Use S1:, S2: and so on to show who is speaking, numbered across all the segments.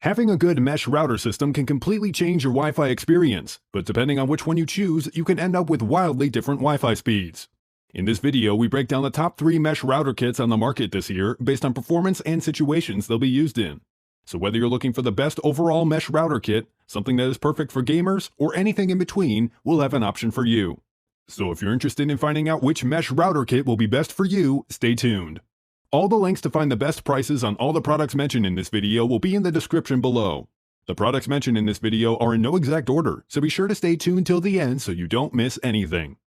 S1: Having a good mesh router system can completely change your Wi-Fi experience, but depending on which one you choose, you can end up with wildly different Wi-Fi speeds. In this video, we break down the top 3 mesh router kits on the market this year based on performance and situations they'll be used in. So whether you're looking for the best overall mesh router kit, something that is perfect for gamers, or anything in between, we'll have an option for you. So if you're interested in finding out which mesh router kit will be best for you, stay tuned. All the links to find the best prices on all the products mentioned in this video will be in the description below. The products mentioned in this video are in no exact order, so be sure to stay tuned till the end so you don't miss anything.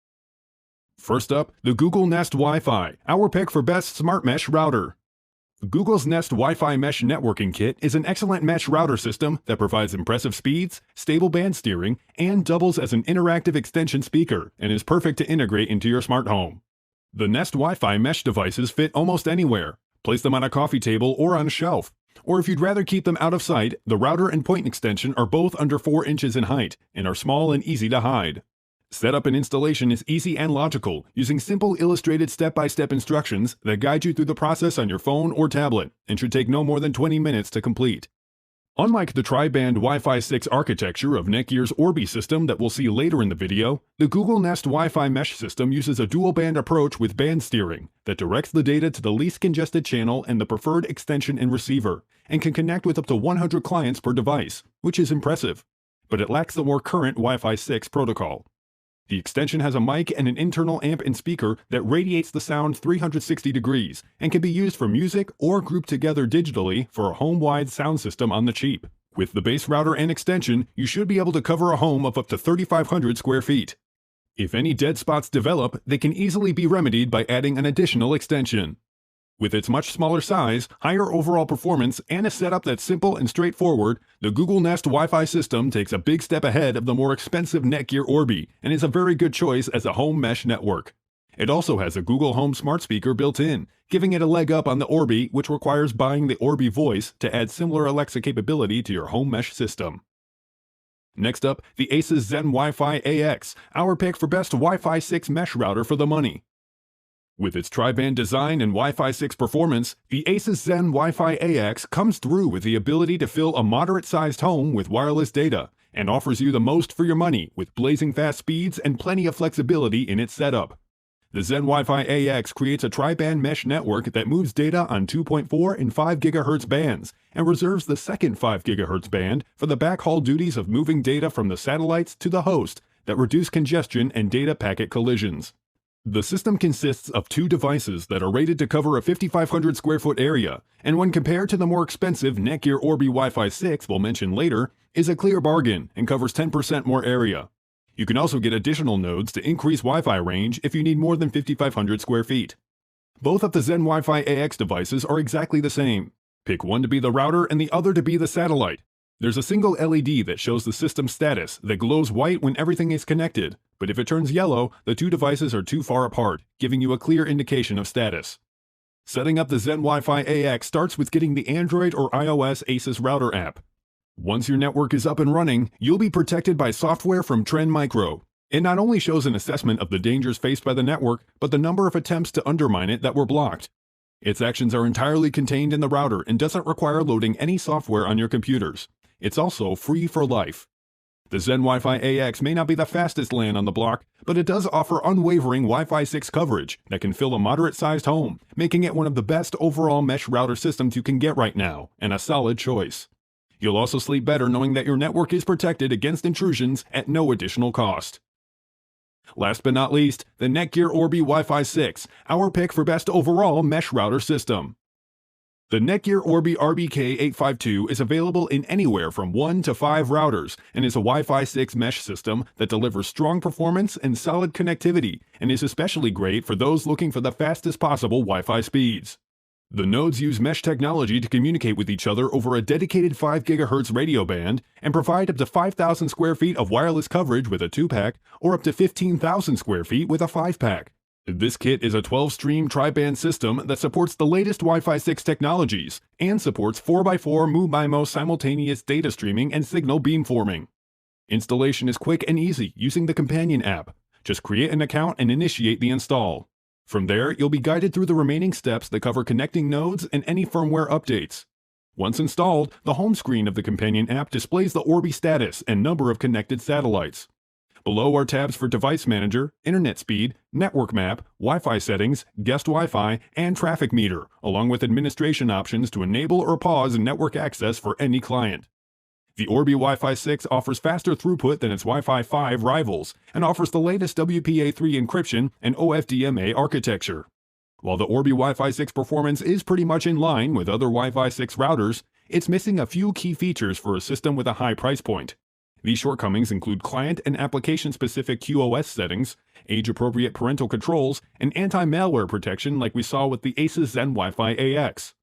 S1: First up, the Google Nest Wi-Fi, our pick for best smart mesh router. Google's Nest Wi-Fi Mesh Networking Kit is an excellent mesh router system that provides impressive speeds, stable band steering, and doubles as an interactive extension speaker, and is perfect to integrate into your smart home. The Nest Wi-Fi mesh devices fit almost anywhere. Place them on a coffee table or on a shelf. Or if you'd rather keep them out of sight, the router and point extension are both under 4 inches in height and are small and easy to hide. Setup and installation is easy and logical, using simple illustrated step-by-step instructions that guide you through the process on your phone or tablet, and should take no more than 20 minutes to complete. Unlike the tri-band Wi-Fi 6 architecture of Netgear's Orbi system that we'll see later in the video, the Google Nest Wi-Fi mesh system uses a dual-band approach with band steering that directs the data to the least congested channel and the preferred extension and receiver, and can connect with up to 100 clients per device, which is impressive. But it lacks the more current Wi-Fi 6 protocol. The extension has a mic and an internal amp and speaker that radiates the sound 360 degrees and can be used for music or grouped together digitally for a home-wide sound system on the cheap. With the base router and extension, you should be able to cover a home of up to 3,500 square feet. If any dead spots develop, they can easily be remedied by adding an additional extension. With its much smaller size, higher overall performance, and a setup that's simple and straightforward, the Google Nest Wi-Fi system takes a big step ahead of the more expensive Netgear Orbi and is a very good choice as a home mesh network. It also has a Google Home smart speaker built in, giving it a leg up on the Orbi, which requires buying the Orbi Voice to add similar Alexa capability to your home mesh system. Next up, the Asus ZenWi-Fi AX, our pick for best Wi-Fi 6 mesh router for the money. With its tri-band design and Wi-Fi 6 performance, the Asus ZenWi-Fi AX comes through with the ability to fill a moderate-sized home with wireless data, and offers you the most for your money with blazing fast speeds and plenty of flexibility in its setup. The ZenWi-Fi AX creates a tri-band mesh network that moves data on 2.4 and 5 GHz bands, and reserves the second 5 GHz band for the backhaul duties of moving data from the satellites to the host that reduce congestion and data packet collisions. The system consists of 2 devices that are rated to cover a 5,500 square foot area, and when compared to the more expensive Netgear Orbi Wi-Fi 6 we'll mention later, is a clear bargain and covers 10% more area. You can also get additional nodes to increase Wi-Fi range if you need more than 5,500 square feet. Both of the ZenWi-Fi AX devices are exactly the same. Pick one to be the router and the other to be the satellite. There's a single LED that shows the system status that glows white when everything is connected, but if it turns yellow, the 2 devices are too far apart, giving you a clear indication of status. Setting up the ZenWi-Fi AX starts with getting the Android or iOS Asus Router app. Once your network is up and running, you'll be protected by software from Trend Micro. It not only shows an assessment of the dangers faced by the network, but the number of attempts to undermine it that were blocked. Its actions are entirely contained in the router and doesn't require loading any software on your computers. It's also free for life. The ZenWi-Fi AX may not be the fastest LAN on the block, but it does offer unwavering Wi-Fi 6 coverage that can fill a moderate-sized home, making it one of the best overall mesh router systems you can get right now, and a solid choice. You'll also sleep better knowing that your network is protected against intrusions at no additional cost. Last but not least, the Netgear Orbi Wi-Fi 6, our pick for best overall mesh router system. The Netgear Orbi RBK852 is available in anywhere from 1 to 5 routers and is a Wi-Fi 6 mesh system that delivers strong performance and solid connectivity, and is especially great for those looking for the fastest possible Wi-Fi speeds. The nodes use mesh technology to communicate with each other over a dedicated 5 GHz radio band and provide up to 5,000 square feet of wireless coverage with a 2-pack or up to 15,000 square feet with a 5-pack. This kit is a 12-stream tri-band system that supports the latest Wi-Fi 6 technologies and supports 4x4 MU-MIMO simultaneous data streaming and signal beamforming. Installation is quick and easy using the companion app. Just create an account and initiate the install. From there, you'll be guided through the remaining steps that cover connecting nodes and any firmware updates. Once installed, the home screen of the companion app displays the Orbi status and number of connected satellites. Below are tabs for Device Manager, Internet Speed, Network Map, Wi-Fi Settings, Guest Wi-Fi, and Traffic Meter, along with administration options to enable or pause network access for any client. The Orbi Wi-Fi 6 offers faster throughput than its Wi-Fi 5 rivals, and offers the latest WPA3 encryption and OFDMA architecture. While the Orbi Wi-Fi 6 performance is pretty much in line with other Wi-Fi 6 routers, it's missing a few key features for a system with a high price point. These shortcomings include client and application-specific QoS settings, age-appropriate parental controls, and anti-malware protection like we saw with the Asus ZenWi-Fi AX.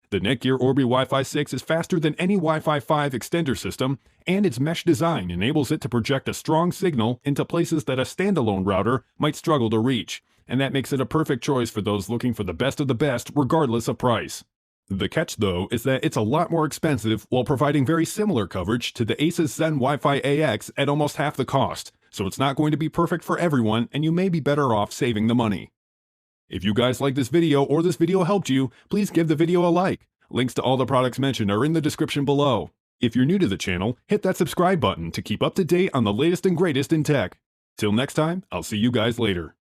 S1: The Netgear Orbi Wi-Fi 6 is faster than any Wi-Fi 5 extender system, and its mesh design enables it to project a strong signal into places that a standalone router might struggle to reach, and that makes it a perfect choice for those looking for the best of the best regardless of price. The catch, though, is that it's a lot more expensive while providing very similar coverage to the Asus ZenWi-Fi AX at almost half the cost, so it's not going to be perfect for everyone, and you may be better off saving the money. If you guys like this video or this video helped you, please give the video a like. Links to all the products mentioned are in the description below. If you're new to the channel, hit that subscribe button to keep up to date on the latest and greatest in tech. Till next time, I'll see you guys later.